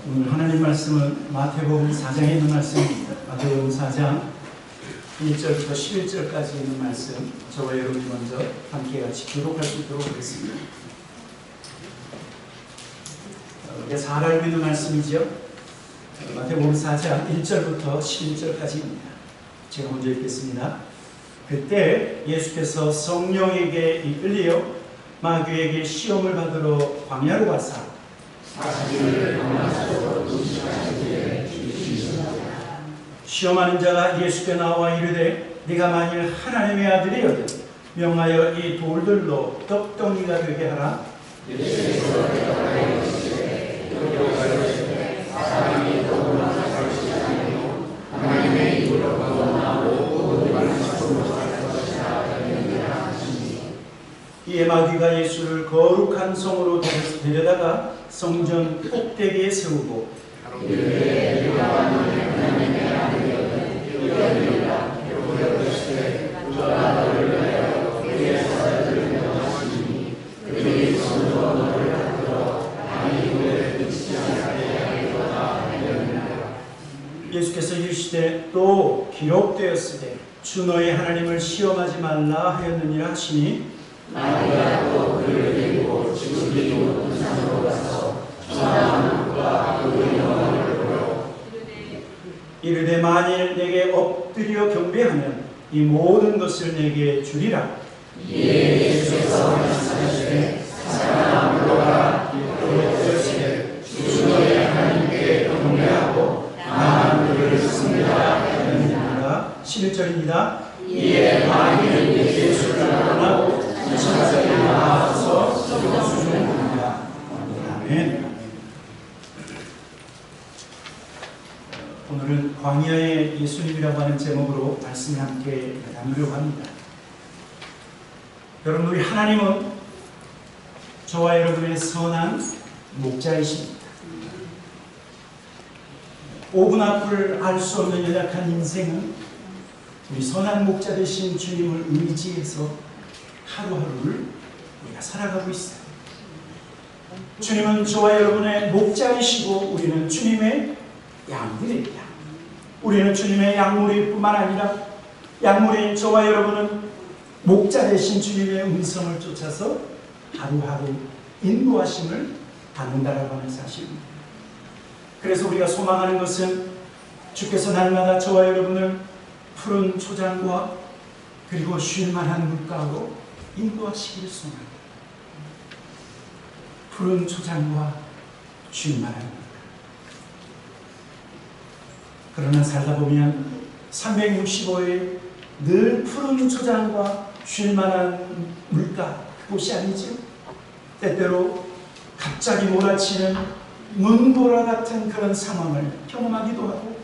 오늘 하나님 말씀은 마태복음 4장에 있는 말씀입니다. 마태복음 4장 1절부터 11절까지 있는 말씀, 저와 여러분이 먼저 함께 같이 기록할 수 있도록 하겠습니다. 우리가 잘 알고 있는 말씀이죠. 마태복음 4장 1절부터 11절까지입니다. 제가 먼저 읽겠습니다. 그때 예수께서 성령에게 이끌려 마귀에게 시험을 받으러 광야로 가사 시험하는 자가 예수께 나와 이르되 네가 만일 하나님의 아들이거든 명하여 이 돌들로 떡덩이가 되게 하라. 이에 마귀가 예수를 거룩한 성으로 데려다가 성전 꼭대기에 세우고 예수께서 이르시되 또 기록되었으되 주 너희 하나님을 시험하지 말라 하였느니라 하시니 마귀가 또 그를 데리고 지극히 높은 산으로 가서 천하만국과 그 영광을 보여 이르되 만일 내게 엎드려 경배하면 이 모든 것을 내게 주리라. 이에 예수께서 말씀하시되 사람아 물러가라. 기록되었으되 주 너희 하나님께 경배하고 다만 그를 섬기라 하였느니라. 11절입니다. 이에 마귀는 예수를 떠나고 천사들이 나와서 수종합니다. 아멘. 오늘은 광야의 예수님이라고 하는 제목으로 말씀을 함께 나누려고 합니다. 여러분, 우리 하나님은 저와 여러분의 선한 목자이십니다. 5분 앞을 알 수 없는 연약한 인생은 우리 선한 목자 되신 주님을 의지해서 하루하루를 우리가 살아가고 있어요. 주님은 저와 여러분의 목자이시고 우리는 주님의 양들입니다. 우리는 주님의 양무리일 뿐만 아니라 양무리인 저와 여러분은 목자 되신 주님의 음성을 쫓아서 하루하루 인도하심을 받는다라고 하는 사실입니다. 그래서 우리가 소망하는 것은 주께서 날마다 저와 여러분을 푸른 초장과 그리고 쉴만한 물가로 인도하시기를 소망합니다. 푸른 초장과 쉴만한 물가. 그러나 살다 보면 365일 늘 푸른 초장과 쉴만한 물가, 그곳이 아니죠. 때때로 갑자기 몰아치는 눈보라 같은 그런 상황을 경험하기도 하고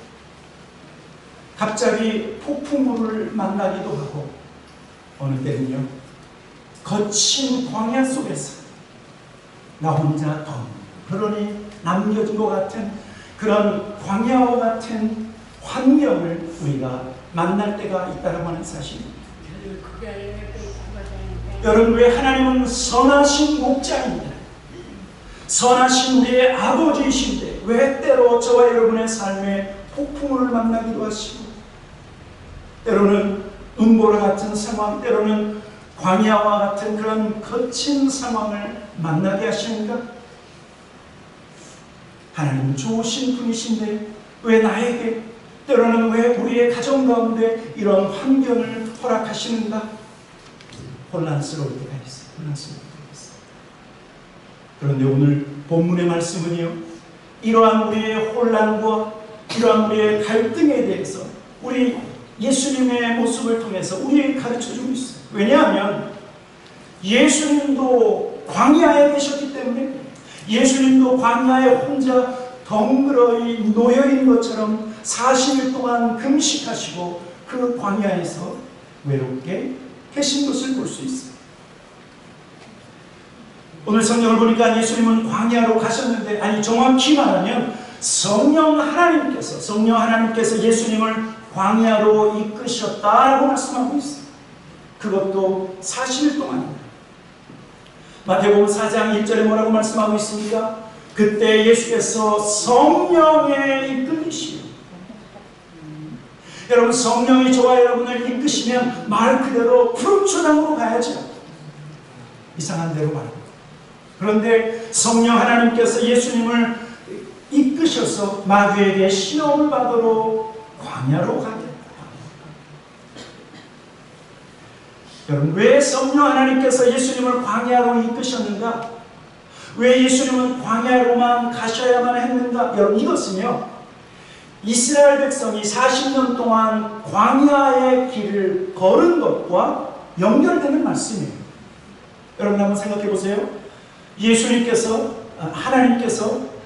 갑자기 폭풍우를 만나기도 하고 어느 때는요 거친 광야 속에서 나 혼자 덩그러니 남겨진 것 같은 그런 광야와 같은 환경을 우리가 만날 때가 있다고 하는 사실입니다. 여러분, 왜 하나님은 선하신 목자입니다. 선하신 우리의 아버지이신데 왜 때로 저와 여러분의 삶에 폭풍을 만나기도 하시고 때로는 음보라 같은 상황, 때로는 광야와 같은 그런 거친 상황을 만나게 하시는가? 하나님은 좋으신 분이신데 왜 나에게, 때로는 왜 우리의 가정 가운데 이런 환경을 허락하시는가? 혼란스러울 때가 있어요. 혼란스러울 때가 있어요. 그런데 오늘 본문의 말씀은요, 이러한 우리의 혼란과 이러한 우리의 갈등에 대해서 우리 예수님의 모습을 통해서 우리에게 가르쳐주고 있어요. 왜냐하면 예수님도 광야에 계셨기 때문에 예수님도 광야에 혼자 덩그러이 놓여있는 것처럼 40일 동안 금식하시고 그 광야에서 외롭게 계신 것을 볼 수 있어요. 오늘 성경을 보니까 예수님은 광야로 가셨는데, 아니 정확히 말하면 성령 하나님께서 예수님을 광야로 이끄셨다라고 말씀하고 있어요. 그것도 40일 동안입니다. 마태복음 4장 1절에 뭐라고 말씀하고 있습니까? 그때 예수께서 성령에 이끌리시오. 여러분, 성령이 저와 여러분을 이끄시면 말 그대로 푸르초당으로 가야죠. 이상한 대로 말합니다. 그런데 성령 하나님께서 예수님을 이끄셔서 마귀에게 시험을 받으러 광야로 가게. 여러분, 왜 성령 하나님께서 예수님을 광야로 이끄셨는가? 왜 예수님은 광야로만 가셔야만 했는가? 여러분, 이것은요, 이스라엘 백성이 40년 동안 광야의 길을 걸은 것과 연결되는 말씀이에요. 여러분, 한번 생각해 보세요. 하나님께서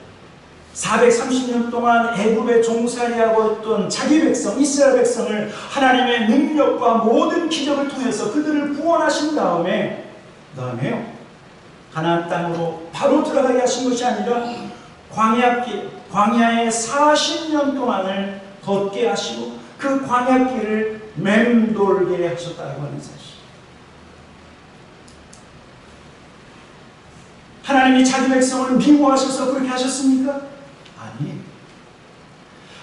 430년 동안 애굽에 종살이하고 있던 자기 백성, 이스라엘 백성을 하나님의 능력과 모든 기적을 통해서 그들을 구원하신 다음에요, 가나안 땅으로 바로 들어가게 하신 것이 아니라 광야에 40년 동안을 걷게 하시고 그 광야길을 맴돌게 하셨다고 하는 사실. 하나님이 자기 백성을 미워하셔서 그렇게 하셨습니까? 아니에요.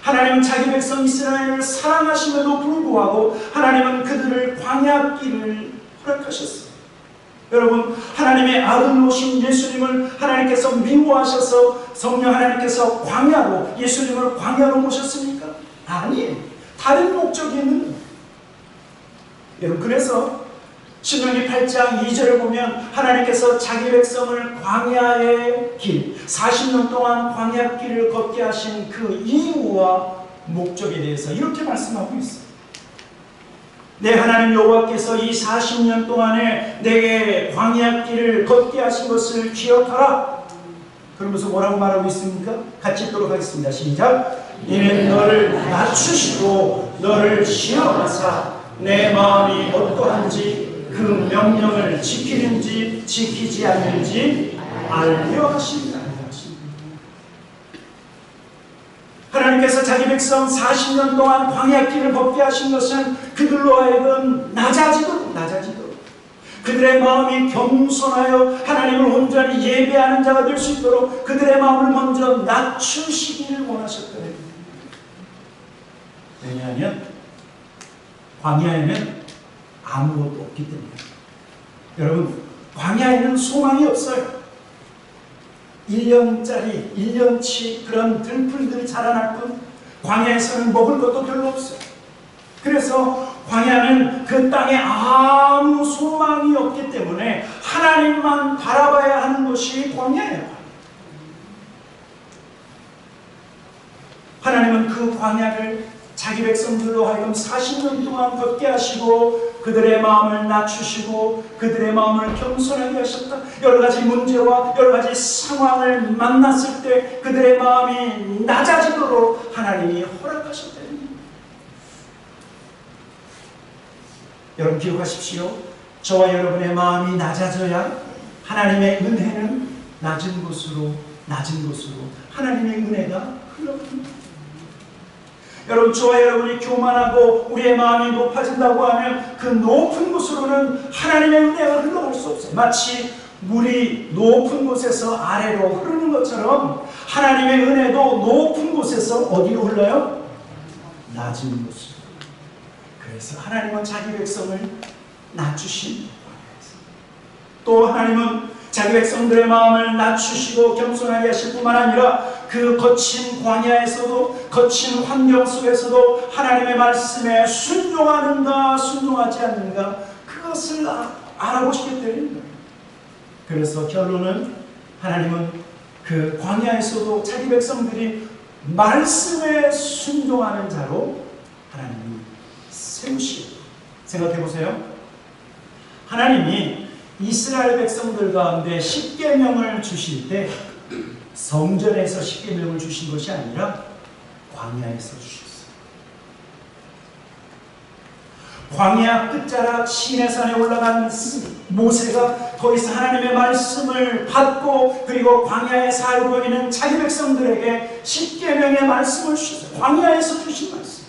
하나님은 자기 백성 이스라엘을 사랑하심에도 불구하고 하나님은 그들을 광야길을 허락하셨어요. 여러분, 하나님의 아들로신 예수님을 하나님께서 미워하셔서 성령 하나님께서 예수님을 광야로 모셨습니까? 아니에요. 다른 목적이 있는 거예요. 여러분, 그래서 신명기 8장 2절을 보면 하나님께서 자기 백성을 광야의 길, 40년 동안 광야길을 걷게 하신 그 이유와 목적에 대해서 이렇게 말씀하고 있어요. 내 하나님 여호와께서 이 40년 동안에 내게 광야길을 걷게 하신 것을 기억하라. 그러면서 뭐라고 말하고 있습니까? 같이 읽도록 하겠습니다. 시작. 이는 너를 낮추시고 너를 시험하사 내 마음이 어떠한지 그 명령을 지키는지 지키지 않는지 알려 하십니다. 하나님께서 자기 백성 40년 동안 광야길을 걷게 하신 것은 그들로 하여금 낮아지도록 그들의 마음이 겸손하여 하나님을 온전히 예배하는 자가 될 수 있도록 그들의 마음을 먼저 낮추시기를 원하셨거든요. 왜냐하면 광야에는 아무것도 없기 때문에. 여러분, 광야에는 소망이 없어요. 1년치 그런 들풀들이 자라날 뿐 광야에서는 먹을 것도 별로 없어요. 그래서 광야는 그 땅에 아무 소망이 없기 때문에 하나님만 바라봐야 하는 것이 광야예요. 하나님은 그 광야를 자기 백성들로 하여금 40년 동안 걷게 하시고 그들의 마음을 낮추시고 그들의 마음을 겸손하게 하셨다. 여러 가지 문제와 여러 가지 상황을 만났을 때 그들의 마음이 낮아지도록 하나님이 허락하셨다. 여러분, 기억하십시오. 저와 여러분의 마음이 낮아져야 하나님의 은혜는 낮은 곳으로 하나님의 은혜가 흘러갑니다. 여러분, 저와 여러분이 교만하고 우리의 마음이 높아진다고 하면 그 높은 곳으로는 하나님의 은혜가 흘러갈 수 없어요. 마치 물이 높은 곳에서 아래로 흐르는 것처럼 하나님의 은혜도 높은 곳에서 어디로 흘러요? 낮은 곳으로. 그래서 하나님은 자기 백성을 낮추신, 또 하나님은 자기 백성들의 마음을 낮추시고 겸손하게 하실 뿐만 아니라 그 거친 광야에서도, 거친 환경 속에서도 하나님의 말씀에 순종하는가 순종하지 않는가 그것을 알아보시게 되는 거예요. 그래서 결론은 하나님은 그 광야에서도 자기 백성들이 말씀에 순종하는 자로 하나님이 세우시고, 생각해 보세요. 하나님이 이스라엘 백성들 가운데 십계명을 주실 때 성전에서 십계명을 주신 것이 아니라 광야에서 주셨어요. 광야 끝자락 시내산에 올라간 모세가 더 이상 하나님의 말씀을 받고 그리고 광야에 살고 있는 자기 백성들에게 십계명의 말씀을 주셨어요. 광야에서 주신 말씀.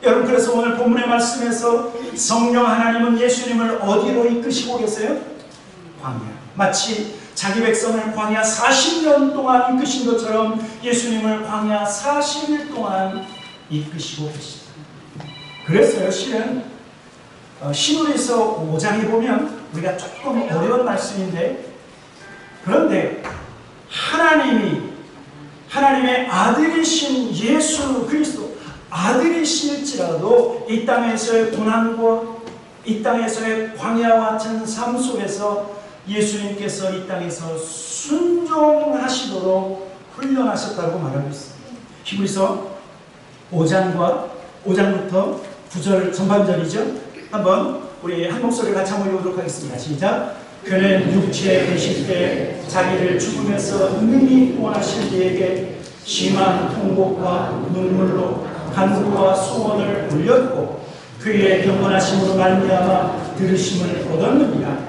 여러분, 그래서 오늘 본문의 말씀에서 성령 하나님은 예수님을 어디로 이끄시고 계세요? 광야. 마치 자기 백성을 광야 40년 동안 이끄신 것처럼 예수님을 광야 40일 동안 이끄시고 계십니다. 그랬어요. 실은 히브리서 5장에 보면 우리가 조금 어려운 말씀인데, 그런데 하나님의 아들이신 예수 그리스도 아들이실지라도 이 땅에서의 고난과 이 땅에서의 광야와 같은 삶 속에서 예수님께서 이 땅에서 순종하시도록 훈련하셨다고 말하고 있습니다. 히브리서 5장부터 9절 전반절이죠. 한번 우리 한 목소리 같이 한번 읽어보도록 하겠습니다. 시작. 그는 육체에 계실 때 자기를 죽음에서 능히 구원하실 이에게 심한 통곡과 눈물로 간구와 소원을 올렸고 그의 경건하심으로 말미암아 들으심을 얻었느니라.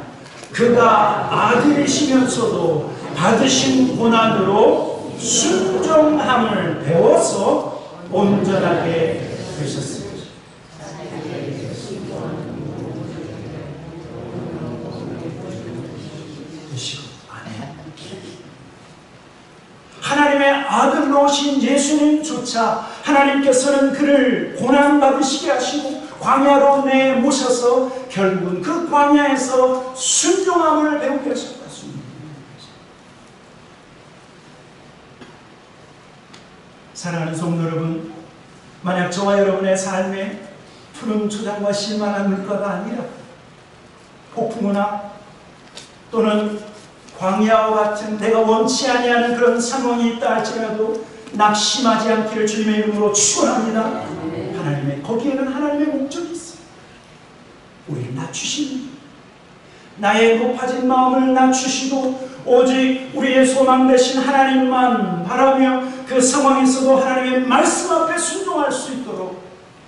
그가 아들이시면서도 받으신 고난으로 순종함을 배워서 온전하게 되셨습니다. 하나님의 아들로 오신 예수님조차 하나님께서는 그를 고난받으시게 하시고 광야로 내모셔서 결국은 그 광야에서 순종함을 배우게 하셨다. 사랑하는 성도 여러분, 만약 저와 여러분의 삶에 푸른 초장과 실만한 물가가 아니라 폭풍우나 또는 광야와 같은 내가 원치 아니하는 그런 상황이 있다 할지라도 낙심하지 않기를 주님의 이름으로 축원합니다. 거기에는 하나님의 목적이 있어요. 우리를 낮추시는, 나의 높아진 마음을 낮추시고 오직 우리의 소망 되신 하나님만 바라며 그 상황에서도 하나님의 말씀 앞에 순종할 수 있도록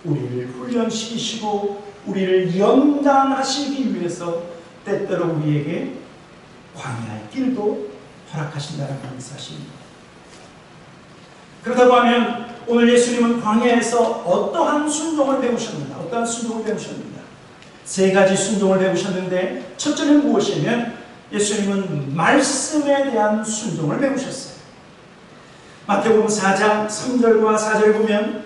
우리를 훈련시키시고 우리를 연단하시기 위해서 때때로 우리에게 광야의 길도 허락하신다는 사실입니다. 그렇다고 하면 오늘 예수님은 광야에서 어떠한 순종을 배우셨는가? 어떠한 순종을 배우셨는가? 세 가지 순종을 배우셨는데 첫째는 무엇이냐면 예수님은 말씀에 대한 순종을 배우셨어요. 마태복음 4장 3절과 4절 보면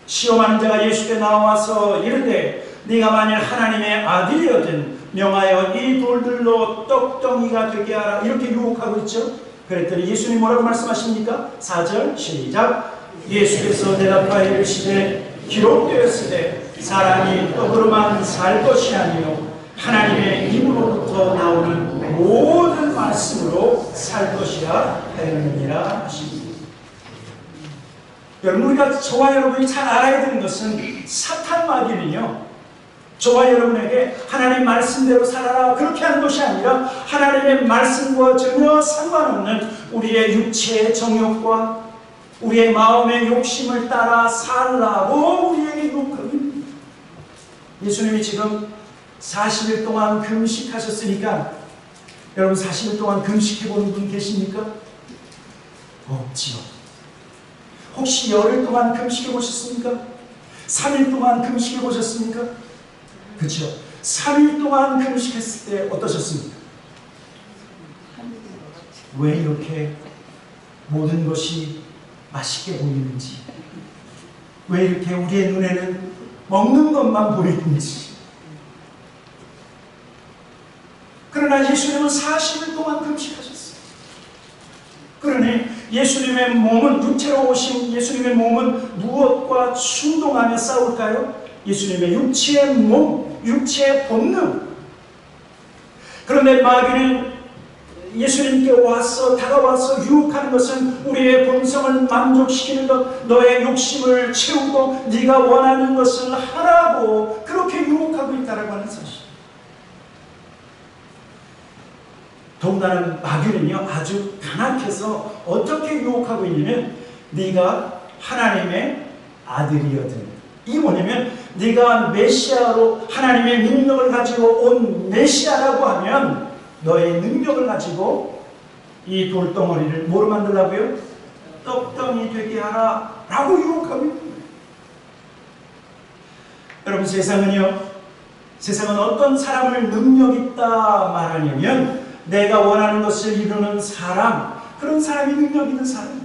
시험하는 자가 예수께 나와서 이르되 네가 만일 하나님의 아들이거든 명하여 이 돌들로 떡덩이가 되게 하라 이렇게 유혹하고 있죠. 그랬더니 예수님 뭐라고 말씀하십니까? 4절 시작. 예수께서 대답하여 이르시되 기록되었으되 사람이 떡으로만 살 것이 아니요 하나님의 입으로부터 나오는 모든 말씀으로 살 것이라 하였느니라 하십니다. 여러분, 우리가 저와 여러분이 잘 알아야 되는 것은 사탄 마귀는요 저와 여러분에게 하나님 말씀대로 살아라 그렇게 하는 것이 아니라 하나님의 말씀과 전혀 상관없는 우리의 육체의 정욕과 우리의 마음의 욕심을 따라 살라고 우리에게 유혹합니다. 예수님이 지금 40일 동안 금식하셨으니까 여러분 40일 동안 금식해본 분 계십니까? 없지요. 혹시 열흘 동안 금식해보셨습니까? 3일 동안 금식해보셨습니까? 그렇죠. 3일 동안 금식했을 때 어떠셨습니까? 왜 이렇게 모든 것이 맛있게 보이는지, 왜 이렇게 우리의 눈에는 먹는 것만 보이는지. 그러나 예수님은 40일 동안 금식하셨어요. 그러니 예수님의 몸은, 육체로 오신 예수님의 몸은 무엇과 충동하며 싸울까요? 예수님의 육체의 몸, 육체의 본능. 그런데 마귀는 예수님께 다가와서 유혹하는 것은 우리의 본성을 만족시키는 것, 너의 욕심을 채우고 네가 원하는 것을 하라고 그렇게 유혹하고 있다고 하는 사실. 더군다나 마귀는요 아주 간악해서 어떻게 유혹하고 있냐면 네가 하나님의 아들이거든. 이게 뭐냐면 네가 메시아로 하나님의 능력을 가지고 온 메시아라고 하면 너의 능력을 가지고 이 돌덩어리를 뭐로 만들라고요? 떡덩이 되게 하라 라고 유혹하고 있습니다. 여러분, 세상은 어떤 사람을 능력 있다 말하냐면 내가 원하는 것을 이루는 사람, 그런 사람이 능력 있는 사람이에요.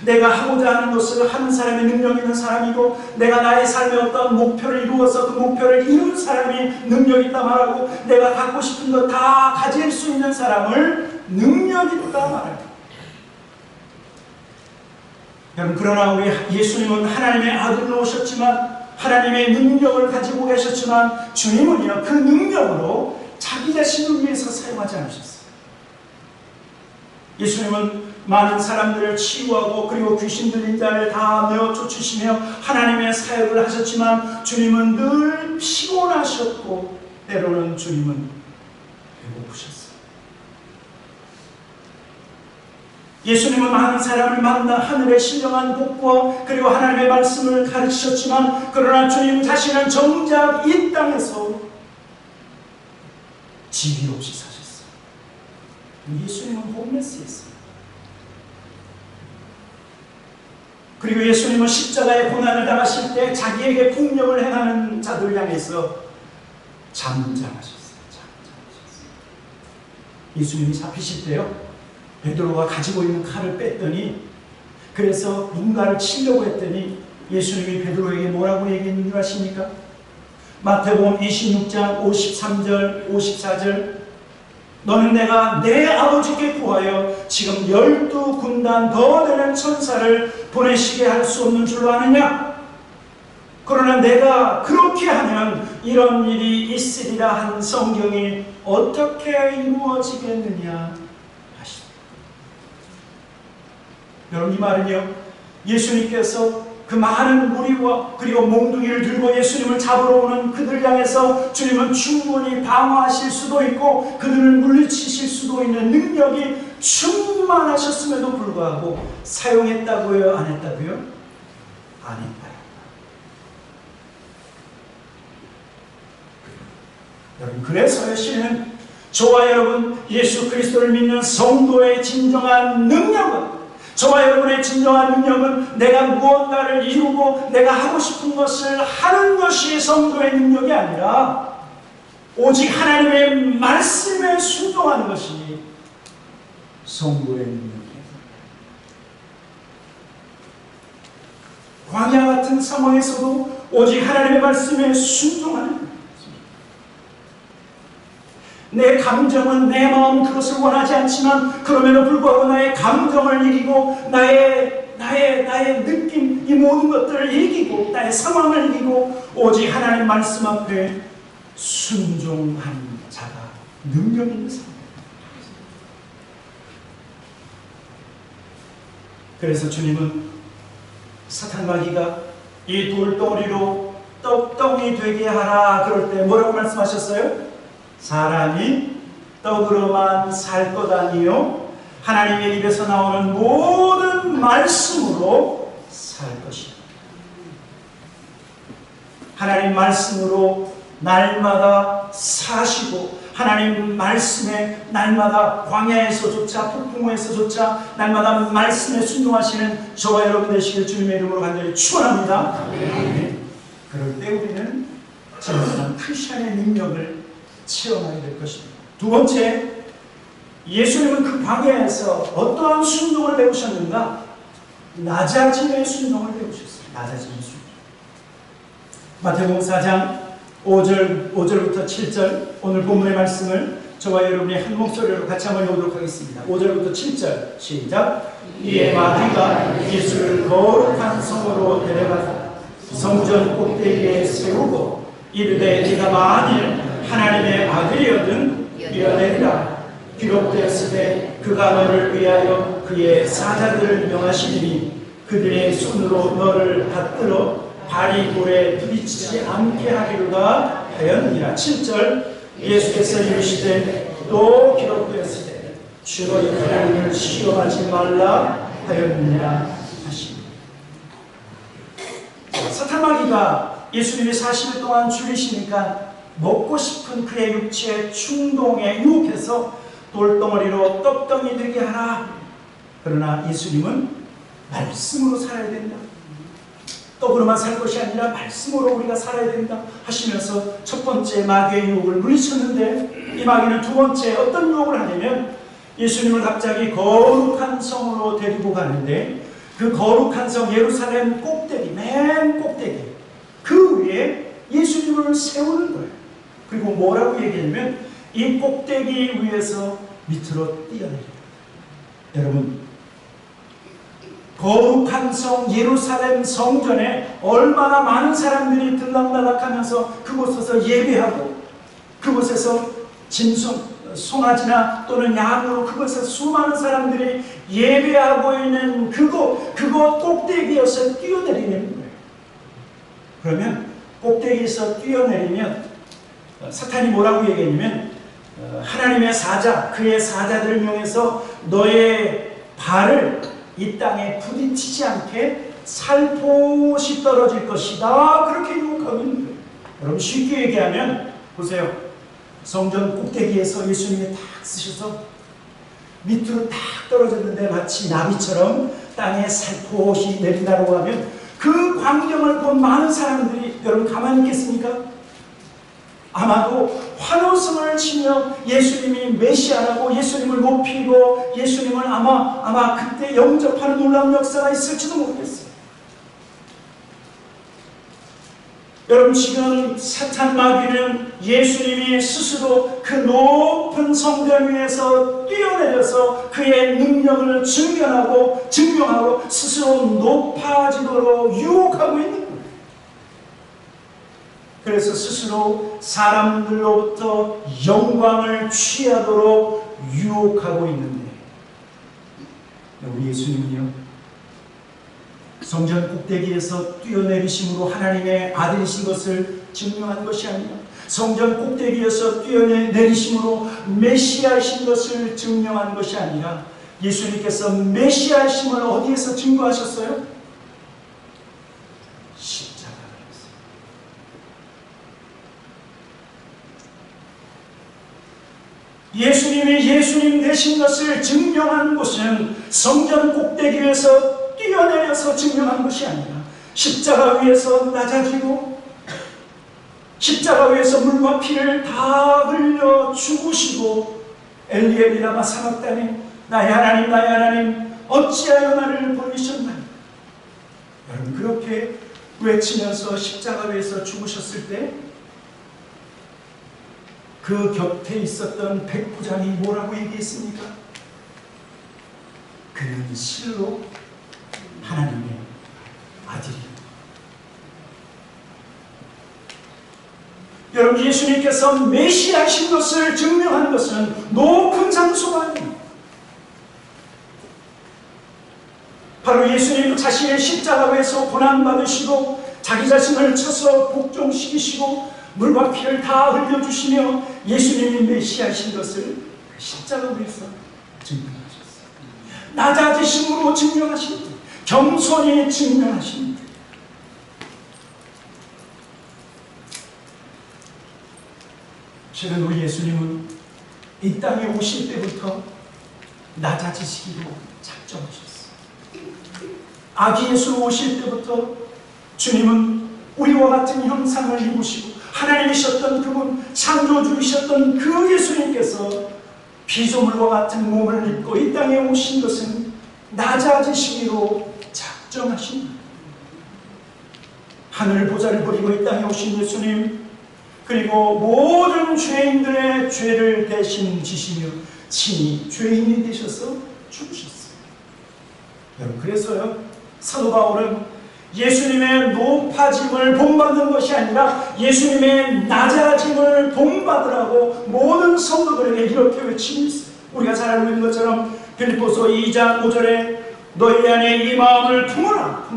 내가 하고자 하는 것을 하는 사람이 능력 있는 사람이고, 내가 나의 삶의 어떤 목표를 이루어서 그 목표를 이룬 사람이 능력 있다 말하고, 내가 갖고 싶은 것 다 가질 수 있는 사람을 능력 있다 말합니다. 여러분, 그러나 우리 예수님은 하나님의 아들로 오셨지만, 하나님의 능력을 가지고 계셨지만, 주님은요 그 능력으로 자기 자신을 위해서 사용하지 않으셨어요. 예수님은 많은 사람들을 치유하고 그리고 귀신 들린 자를 다 내어 쫓으시며 하나님의 사역을 하셨지만, 주님은 늘 피곤하셨고 때로는 주님은 배고프셨어요. 예수님은 많은 사람을 만나 하늘의 신령한 복과 그리고 하나님의 말씀을 가르치셨지만, 그러나 주님 자신은 정작 이 땅에서 집이 없이 사셨어요. 예수님은 홈레스였어요. 그리고 예수님은 십자가의 고난을 당하실 때 자기에게 폭력을 행하는 자들 향해서 잠잠하셨어요. 예수님이 잡히실 때요, 베드로가 가지고 있는 칼을 뺐더니, 그래서 누군가를 치려고 했더니 예수님이 베드로에게 뭐라고 얘기했는 줄 아십니까? 마태복음 26장 53절 54절, 너는 내가 내 아버지께 구하여 지금 12군단 더 되는 천사를 보내시게 할 수 없는 줄로 아느냐? 그러나 내가 그렇게 하면 이런 일이 있으리라 한 성경이 어떻게 이루어지겠느냐 하십니다. 여러분, 이 말은요, 예수님께서 그 많은 무리와 그리고 몽둥이를 들고 예수님을 잡으러 오는 그들 향해서 주님은 충분히 방어하실 수도 있고 그들을 물리치실 수도 있는 능력이 충만하셨음에도 불구하고 사용했다고요? 안 했다고요? 안 했다. 여러분, 그래서 여신은 저와 여러분 예수 그리스도를 믿는 성도의 진정한 능력은, 저와 여러분의 진정한 능력은 내가 무언가를 이루고 내가 하고 싶은 것을 하는 것이 성도의 능력이 아니라 오직 하나님의 말씀에 순종하는 것이 성도의 능력이에요. 광야 같은 상황에서도 오직 하나님의 말씀에 순종하는 거예요. 내 감정은, 내 마음은 그것을 원하지 않지만 그럼에도 불구하고 나의 감정을 이기고 나의 느낌, 이 모든 것들을 이기고 나의 상황을 이기고 오직 하나님 말씀 앞에 순종하는 자가 능력 있는 사람입니다. 그래서 주님은 사탄 마귀가 이 돌덩어리로 떡덩이 되게 하라 그럴 때 뭐라고 말씀하셨어요? 사람이 떡으로만 살 것 아니요 하나님의 입에서 나오는 모든 말씀으로 살 것이다. 하나님 말씀으로 날마다 사시고 하나님 말씀에 날마다 광야에서조차 폭풍우에서조차 날마다 말씀에 순종하시는 저와 여러분 되시길 주님의 이름으로 간절히 축원합니다. 그럴 때 우리는 진정한 크리스천의 능력을 체험하게 될 것입니다. 두 번째, 예수님은 그 광야에서 어떠한 순종을 배우셨는가? 낮아짐의 순종을 배우셨어요. 낮아짐의 순종. 마태복음 4장 5절부터 7절, 오늘 본문의 말씀을 저와 여러분이 한 목소리로 같이 한번 읽어보도록 하겠습니다. 5절부터 7절 시작. 이에 마귀가 예수를 거룩한 성으로 데려가서 성전 꼭대기에 세우고 이르되 네가 만일 하나님의 아들이거든 뛰어내리라. 기록되었으되 그가 너를 위하여 그의 사자들을 명하시니 그들의 손으로 너를 받들어 발이 돌에 부딪히지 않게 하리로다 하였느니라. 7절 예수께서 이르시되 또 기록되었으되 주로 하나님을 시험하지 말라 하였느니라 하시니. 사탄 마귀가 예수님이 40일 동안 죽이시니까 먹고 싶은 그의 육체의 충동에 유혹해서 돌덩어리로 떡덩이 되게 하라. 그러나 예수님은 말씀으로 살아야 된다. 떡으로만 살 것이 아니라 말씀으로 우리가 살아야 된다 하시면서 첫 번째 마귀의 유혹을 물리쳤는데 이 마귀는 두 번째 어떤 유혹을 하냐면 예수님을 갑자기 거룩한 성으로 데리고 가는데 그 거룩한 성 예루살렘 꼭대기, 맨 꼭대기 그 위에 예수님을 세우는 거예요. 그리고 뭐라고 얘기하냐면 이 꼭대기 위에서 밑으로 뛰어내려요. 여러분, 거룩한 성 예루살렘 성전에 얼마나 많은 사람들이 들락날락하면서 그곳에서 예배하고 그곳에서 송아지나 또는 양으로 그곳에서 수많은 사람들이 예배하고 있는 그곳 꼭대기에서 뛰어내리는 거예요. 그러면 꼭대기에서 뛰어내리면 사탄이 뭐라고 얘기했냐면 하나님의 사자, 그의 사자들을 이용해서 너의 발을 이 땅에 부딪히지 않게 살포시 떨어질 것이다. 그렇게 유혹하고 있는 거예요. 여러분, 쉽게 얘기하면 보세요. 성전 꼭대기에서 예수님이 탁 쓰셔서 밑으로 탁 떨어졌는데 마치 나비처럼 땅에 살포시 내린다고 하면 그 광경을 본 많은 사람들이 여러분 가만히 있겠습니까? 아마도 환호성을 치며 예수님이 메시아라고 예수님을 높이고 예수님을 아마 그때 영접하는 놀라운 역사가 있을지도 모르겠어요. 여러분, 지금 사탄 마귀는 예수님이 스스로 그 높은 성전 위에서 뛰어내려서 그의 능력을 증명하고 스스로 높아지도록 유혹하고 있는 거예요. 그래서 스스로 사람들로부터 영광을 취하도록 유혹하고 있는데 우리 예수님은요, 성전 꼭대기에서 뛰어내리심으로 하나님의 아들이신 것을 증명한 것이 아니라 성전 꼭대기에서 뛰어내리심으로 메시아이신 것을 증명한 것이 아니라 예수님께서 메시아이심을 어디에서 증거하셨어요? 십자가에서. 예수님이 예수님 되신 것을 증명한 곳은 성전 꼭대기에서 뛰어내려서 증명한 것이 아니라 십자가 위에서 낮아지고 십자가 위에서 물과 피를 다 흘려 죽으시고 엘리 엘리 라마 사박다니 나의 하나님 어찌하여 나를 버리셨나요? 여러분, 그렇게 외치면서 십자가 위에서 죽으셨을 때 그 곁에 있었던 백부장이 뭐라고 얘기했습니까? 그는 실로 하나님의 아들이요. 여러분, 예수님께서 메시아신 것을 증명한 것은 높은 장소가 아닙니다. 바로 예수님 자신의 십자가에서 고난받으시고 자기 자신을 쳐서 복종시키시고 물과 피를 다 흘려주시며 예수님이 메시아신 것을 십자가 위에서 증명하셨어요. 낮아지심으로 증명하십니다. 겸손히 증명하십니다. 실은 우리 예수님은 이 땅에 오실 때부터 낮아지시기로 작정하셨어요. 아기 예수 오실 때부터 주님은 우리와 같은 형상을 입으시고 하나님이셨던 그분, 창조주이셨던 그 예수님께서 피조물과 같은 몸을 입고 이 땅에 오신 것은 낮아지시기로 작정하십니다. 하늘 보좌를 버리고 이 땅에 오신 예수님, 그리고 모든 죄인들의 죄를 대신 지시며 친히 죄인이 되셔서 죽으셨어요. 여러분, 그래서요, 사도 바울은 예수님의 높아짐을 본받는 것이 아니라 예수님의 낮아짐을 본받으라고 모든 성도들에게 이렇게 외치고 있어요. 우리가 잘 알고 있는 것처럼 빌립보서 2장 5절에 너희 안에 이 마음을 품어라.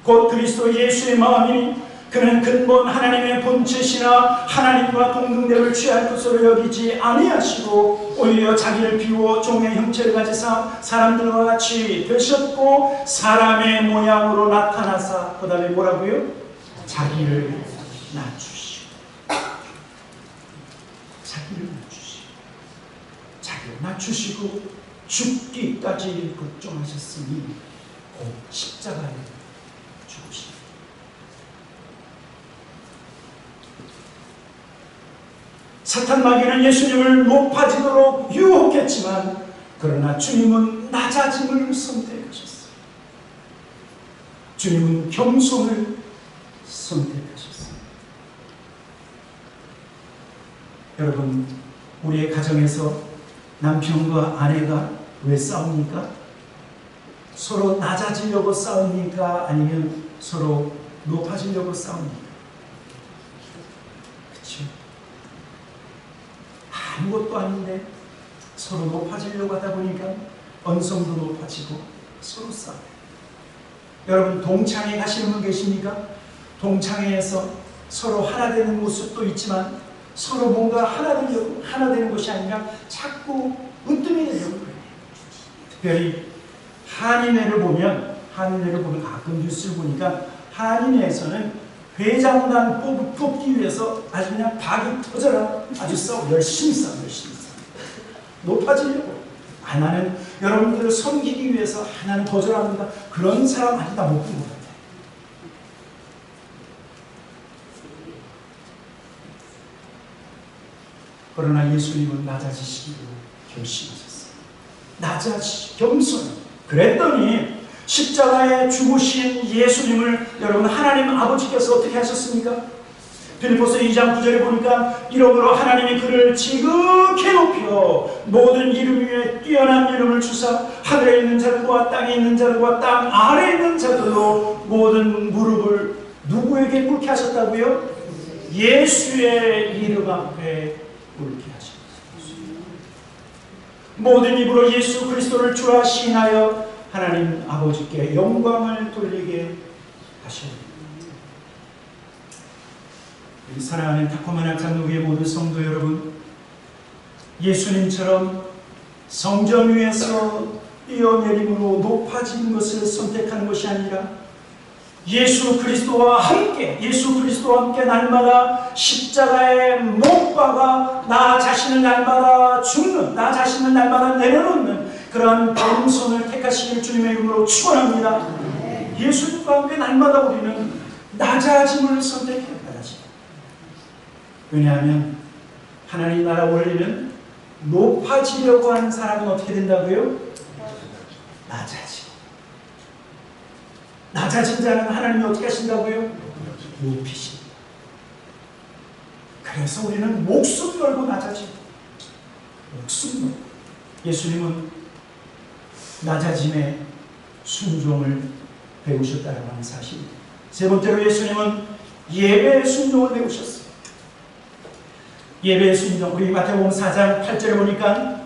곧 그리스도 예수의 마음이니 그는 근본 하나님의 본체시나 하나님과 동등됨을 취할 것으로 여기지 아니하시고 오히려 자기를 비워 종의 형체를 가지사 사람들과 같이 되셨고 사람의 모양으로 나타나사, 그 다음에 뭐라고요? 자기를 낮추시고 자기를 낮추시고 죽기까지 복종하셨으니 곧 십자가에 죽으시고. 사탄 마귀는 예수님을 높아지도록 유혹했지만 그러나 주님은 낮아짐을 선택하셨어요. 주님은 겸손을 선택하셨어요. 여러분, 우리의 가정에서 남편과 아내가 왜 싸웁니까? 서로 낮아지려고 싸웁니까? 아니면 서로 높아지려고 싸웁니까? 그렇죠? 아무것도 아닌데 서로 높아지려고 하다 보니까 언성도 높아지고 서로 싸워요. 여러분, 동창회 가시는 분 계십니까? 동창회에서 서로 하나 되는 모습도 있지만 서로 뭔가 하나 되는 것이 아니라 자꾸 으뜸이 되려고 그래요. 특별히 한인회를 보면 가끔 뉴스를 보니까 한인회에서는 회장단 뽑기 위해서 아주 그냥 박이 터져라 아주 열심히 싸워. 높아지려고. 하나는 여러분들을 섬기기 위해서 하나는 거절합니다. 그런 사람 아니다 못 본 것 같아요. 그러나 예수님은 낮아지시기로 결심하셨어요. 겸손. 그랬더니 십자가에 죽으신 예수님을 여러분 하나님 아버지께서 어떻게 하셨습니까? 빌립보서 2장 9절에 보니까 이러므로 하나님이 그를 지극히 높여 모든 이름 위에 뛰어난 이름을 주사 하늘에 있는 자들과 땅에 있는 자들과 땅 아래에 있는 자들로 모든 무릎을 누구에게 꿇게 하셨다고요? 예수의 이름 앞에 꿇게 하셨습니다. 모든 입으로 예수 그리스도를 주라 시인하여 하나님 아버지께 영광을 돌리게 하셨습니다. 사랑하는 타코마나 장로교회 모든 성도 여러분, 예수님처럼 성전 위에서 뛰어내림으로 높아진 것을 선택하는 것이 아니라 예수 그리스도와 함께 날마다 십자가에 못 박아 나 자신을 날마다 죽는, 나 자신을 날마다 내려놓는 그러한 겸손을 택하시길 주님의 이름으로 축원합니다. 예수님과 함께 날마다 우리는 낮아짐을 선택해야 합니다. 왜냐하면 하나님 나라 원리는 높아지려고 하는 사람은 어떻게 된다고요? 낮아진 자는 하나님이 어떻게 하신다고요? 높이십니다. 그래서 우리는 목숨 걸고 낮아지고 예수님은 낮아짐의 순종을 배우셨다고 하는 사실입니다. 세 번째로 예수님은 예배의 순종을 배우셨어요. 예배의 순종, 우리 마태복음 4장 8절에 보니까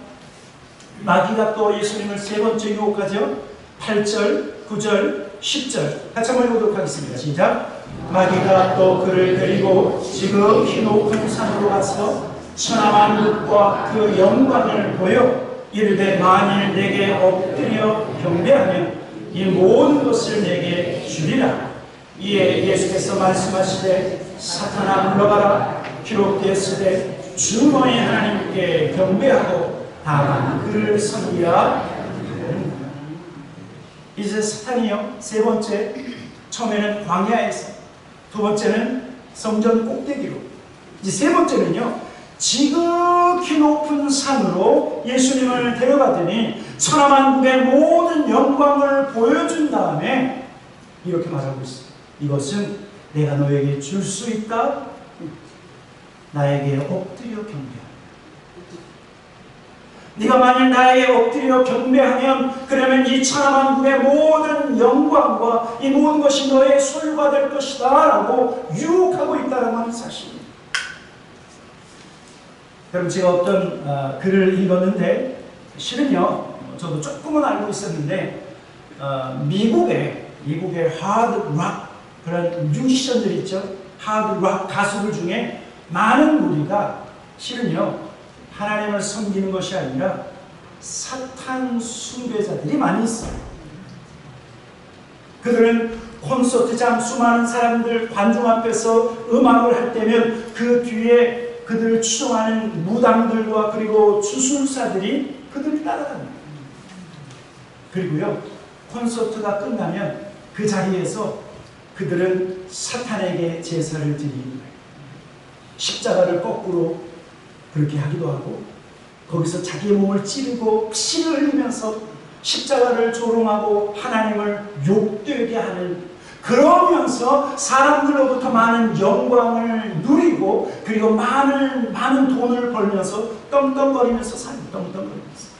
마귀가 또 예수님을 세 번째 유혹하죠. 8절, 9절, 10절 같이 한번 읽어보도록 하겠습니다. 시작. 마귀가 또 그를 데리고 지극히 높은 산으로 가서 천하만국과 그 영광을 보여 이르되 만일 내게 엎드려 경배하면 이 모든 것을 내게 주리라. 이에 예수께서 말씀하시되 사탄아 물러가라. 기록되었으되 주 너희 하나님께 경배하고 다만 그를 섬기라. 이제 사탄이요, 세 번째, 처음에는 광야에서, 두 번째는 성전 꼭대기로, 이제 세 번째는요, 지극히 높은 산으로 예수님을 데려가더니 천하만국의 모든 영광을 보여준 다음에 이렇게 말하고 있어요. 이것은 내가 너에게 줄 수 있다. 나에게 엎드려 경배하라. 네가 만일 나에게 엎드려 경배하면 그러면 이 천하만국의 모든 영광과 이 모든 것이 너의 소유가 될 것이다 라고 유혹하고 있다는 하는 사실입니다. 그럼 제가 어떤 글을 읽었는데 실은요 저도 조금은 알고 있었는데 미국의 하드락 그런 뮤지션들 있죠. 하드락 가수들 중에 많은 무리가 실은요 하나님을 섬기는 것이 아니라 사탄 숭배자들이 많이 있어요. 그들은 콘서트장 수많은 사람들 관중 앞에서 음악을 할 때면 그 뒤에 그들을 추종하는 무당들과 그리고 주술사들이 그들을 따라갑니다. 그리고요 콘서트가 끝나면 그 자리에서 그들은 사탄에게 제사를 드립니다. 십자가를 거꾸로 그렇게 하기도 하고 거기서 자기의 몸을 찌르고 피를 흘리면서 십자가를 조롱하고 하나님을 욕되게 하는, 그러면서 사람들로부터 많은 영광을 누리고 그리고 많은 돈을 벌면서 떵떵거리면서 살고 떵떵거리면서.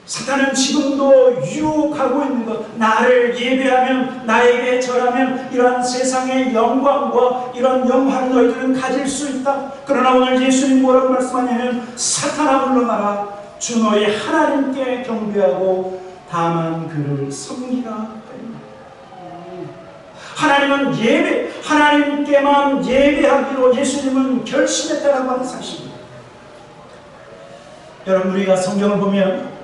사탄은 지금도 유혹하고 있는 것, 나를 예배하면, 나에게 절하면 이러한 세상의 영광과 이런 영화를 너희들은 가질 수 있다. 그러나 오늘 예수님 뭐라고 말씀하냐면 사탄아 물러나라. 주 너희 하나님께 경배하고 다만 그를 섬기라. 하나님은 하나님께만 예배하기로 예수님은 결심했다라고 하는 사실입니다. 여러분, 우리가 성경을 보면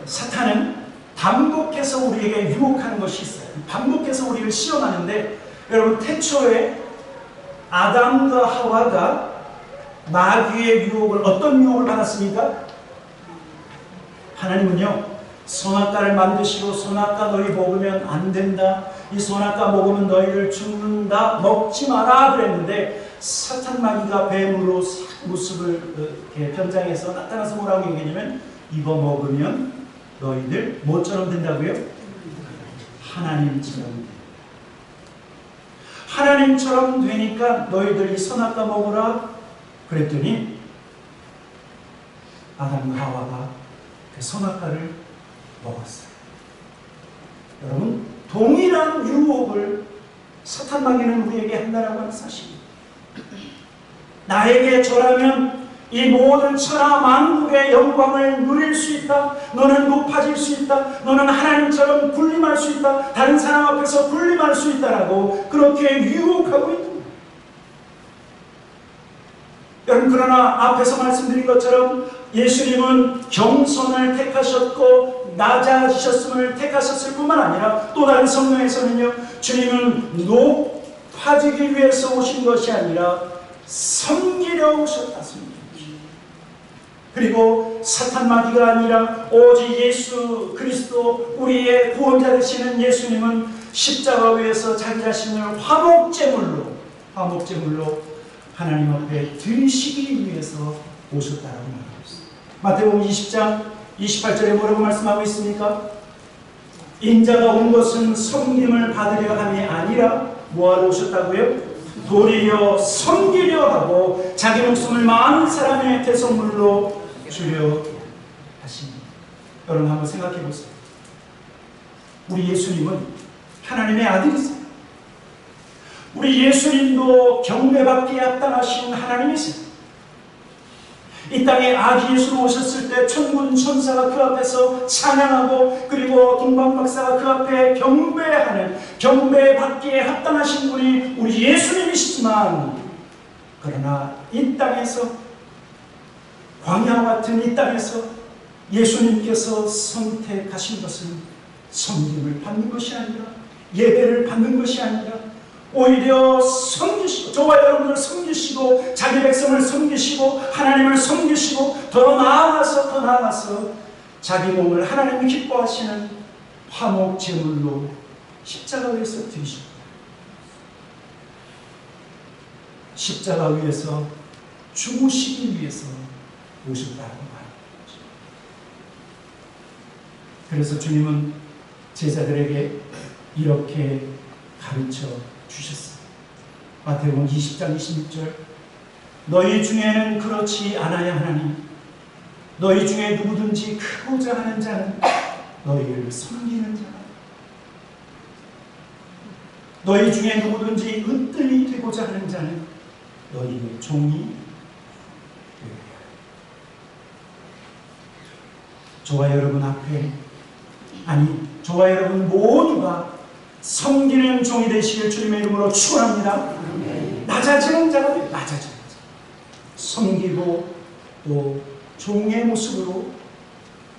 사탄은 반복해서 우리에게 유혹하는 것이 있어요. 반복해서 우리를 시험하는데, 여러분, 태초에 아담과 하와가 마귀의 유혹을, 어떤 유혹을 받았습니까? 하나님은요, 선악과를 만드시고 선악과 너희 먹으면 안 된다, 이 선악과 먹으면 너희를 죽는다, 먹지 마라 그랬는데, 사탄 마귀가 뱀으로 모습을 이렇게 변장해서 나타나서 뭐라고 얘기했냐면, 이거 먹으면 너희들 뭐처럼 된다고요? 하나님처럼. 하나님처럼 되니까 너희들이 선악과 먹으라 그랬더니 아담과 하와가 그 선악과를 먹었어요. 여러분, 동일한 유혹을 사탄 마귀는 우리에게 한다라고 하는 사실입니다. 나에게 절하면 이 모든 천하 만국의 영광을 누릴 수 있다. 너는 높아질 수 있다. 너는 하나님처럼 군림할 수 있다. 다른 사람 앞에서 군림할 수 있다라고 그렇게 유혹하고 있습니다. 여러분, 그러나 앞에서 말씀드린 것처럼 예수님은 겸손을 택하셨고 낮아지셨음을 택하셨을 뿐만 아니라 또 다른 성경에서는요, 주님은 높아지기 위해서 오신 것이 아니라 섬기려 오셨다습니다. 그리고 사탄 마귀가 아니라 오직 예수 그리스도, 우리의 구원자 되시는 예수님은 십자가 위에서 자기 자신을 화목제물로 하나님 앞에 드리시기 위해서 오셨다라고 말하고 있습니다. 마태복음 20장 28절에 뭐라고 말씀하고 있습니까? 인자가 온 것은 섬김을 받으려 함이 아니라 뭐하러 오셨다고요? 도리어 섬기려 하고 자기 목숨을 많은 사람의 대속물로 주려 하십니다. 여러분, 한번 생각해 보세요. 우리 예수님은 하나님의 아들이세요. 우리 예수님도 경배받기에 합당하신 하나님이세요. 이 땅에 아기 예수로 오셨을 때 천군 천사가 그 앞에서 찬양하고, 그리고 동방박사가 그 앞에 경배하는, 경배받기에 합당하신 분이 우리 예수님이시지만, 그러나 이 땅에서, 광야 같은 이 땅에서 예수님께서 선택하신 것은 섬김을 받는 것이 아니라, 예배를 받는 것이 아니라, 오히려 섬기시고, 저와 여러분을 섬기시고, 자기 백성을 섬기시고, 하나님을 섬기시고, 더 나아가서 자기 몸을 하나님이 기뻐하시는 화목 제물로 십자가 위에서 드리십니다. 십자가 위에서 죽으시기 위해서 오셨다고 말합니다. 그래서 주님은 제자들에게 이렇게 가르쳐 주셨습니다. 마태복음 20장 26절, 너희 중에는 그렇지 않아야 하나니 너희 중에 누구든지 크고자 하는 자는 너희를 섬기는 자라. 너희 중에 누구든지 으뜸이 되고자 하는 자는 너희의 종이 되리라. 저와 여러분 앞에, 아니 저와 여러분 모두가 섬기는 종이 되시길 주님의 이름으로 축원합니다. 낮아지는 자가 되어 낮아지는 자, 섬기고 또 종의 모습으로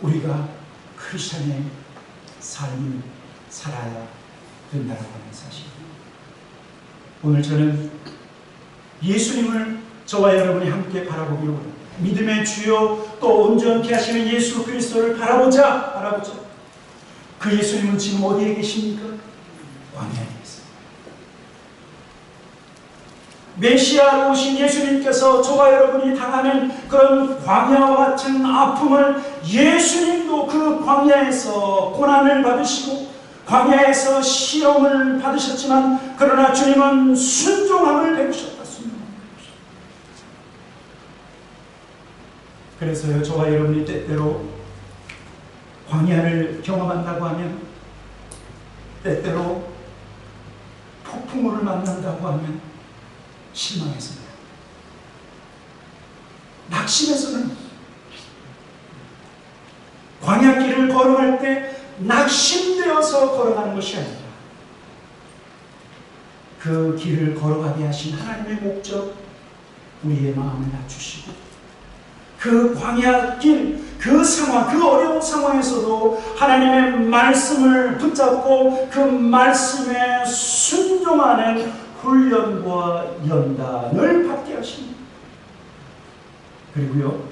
우리가 크리스천의 삶을 살아야 된다고 하는 사실. 오늘 저는 예수님을 저와 여러분이 함께 바라보기로 합니다. 믿음의 주요 또 온전케 하시는 예수 그리스도를 바라보자. 그 예수님은 지금 어디에 계십니까? 광야에 있습니다. 메시아로 오신 예수님께서 저와 여러분이 당하는 그런 광야와 같은 아픔을 예수님도 그 광야에서 고난을 받으시고 광야에서 시험을 받으셨지만 그러나 주님은 순종함을 배우셨다. 그래서요, 저와 여러분이 때때로 광야를 경험한다고 하면, 때때로 폭풍우를 만난다고 하면 실망했습니다. 낙심해서는 광야길을 걸어갈 때 낙심되어서 걸어가는 것이 아니라 그 길을 걸어가게 하신 하나님의 목적, 우리의 마음을 낮추시고 그 광야길, 그 상황, 그 어려운 상황에서도 하나님의 말씀을 붙잡고 그 말씀에 순종하는 훈련과 연단을 받게 하십니다. 그리고요,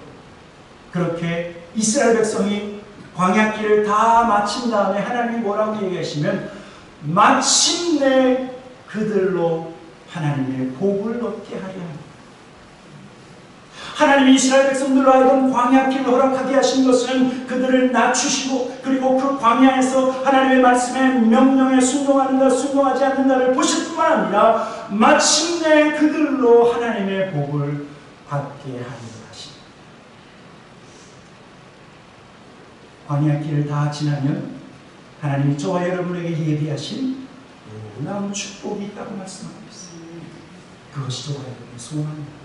그렇게 이스라엘 백성이 광야길을 다 마친 다음에 하나님이 뭐라고 얘기하시면 마침내 그들로 하나님의 복을 얻게 하려 합니다. 하나님이 이스라엘 백성들로 하여금 광야길을 허락하게 하신 것은 그들을 낮추시고 그리고 그 광야에서 하나님의 말씀에 명령에 순종하는가 순종하지 않는가를 보실 뿐만 아니라 마침내 그들로 하나님의 복을 받게 하리라 하십니다. 광야길을 다 지나면 하나님이 저와 여러분에게 예비하신 놀라운 축복이 있다고 말씀하고 있습니다. 그것이 저와 여러분의 소망입니다.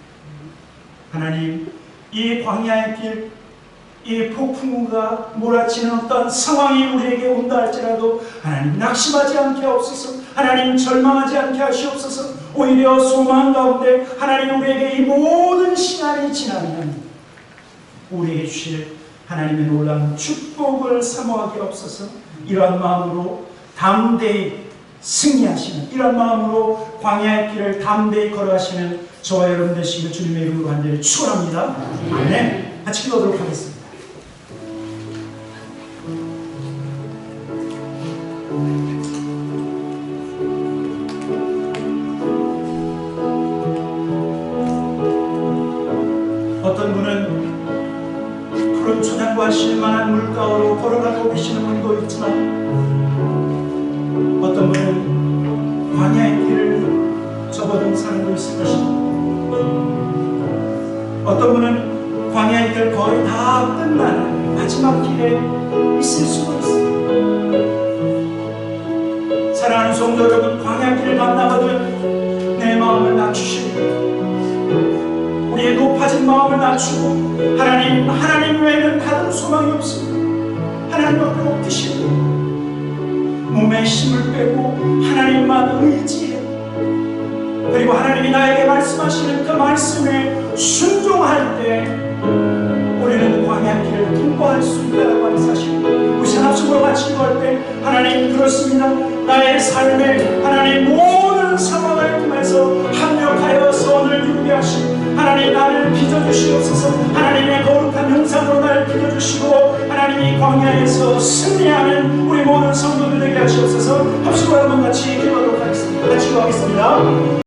하나님, 이 광야의 길, 이 폭풍우가 몰아치는 어떤 상황이 우리에게 온다 할지라도 하나님 낙심하지 않게 하옵소서. 하나님 절망하지 않게 하시옵소서. 오히려 소망 가운데 하나님 우리에게 이 모든 시간이 지나면 우리에게 주실 하나님의 놀라운 축복을 사모하게 없어서 이러한 마음으로 담대히 승리하시는, 이런 마음으로 광야의 길을 담대히 걸어가시는 저와 여러분 되시길 주님의 이름으로 간절히 축원합니다. 아멘. 같이 기도하도록 하겠습니다. 어떤 분은 푸른 초장과 실만한 물가로 걸어가고 계시는 분도 있지만 어떤 분은 광야의 길을 접어든 사람도 있을 것입니다. 어떤 분은 광야의 길 거의 다 끝난 마지막 길에 있을 수도 있습니다. 사랑하는 성도 여러분, 광야길을 만나거든 내 마음을 낮추시고 우리의 높아진 마음을 낮추고 하나님 외에는 다른 소망이 없습니다. 하나님밖에 없으시고 몸에 힘을 빼고 하나님만 의지해. 그리고 하나님이 나에게 말씀하시는 그 말씀에 순종할 때 우리는 광야길을 통과할 수 있다고 하는 사실, 우리 산업적으로 같이 기도할 때 하나님 그렇습니다. 나의 삶에 하나님 모든 상황을 통해서 합력하여 선을 이루게 하시고 하나님 나를 빚어주시옵소서. 하나님의 거룩한 형상으로 나를 빚어주시고 하나님이 광야에서 승리하는 우리 모든 성도들 되게 하시옵소서. 합시고 한번 같이 기도하도록 하겠습니다. 같이 기도하겠습니다.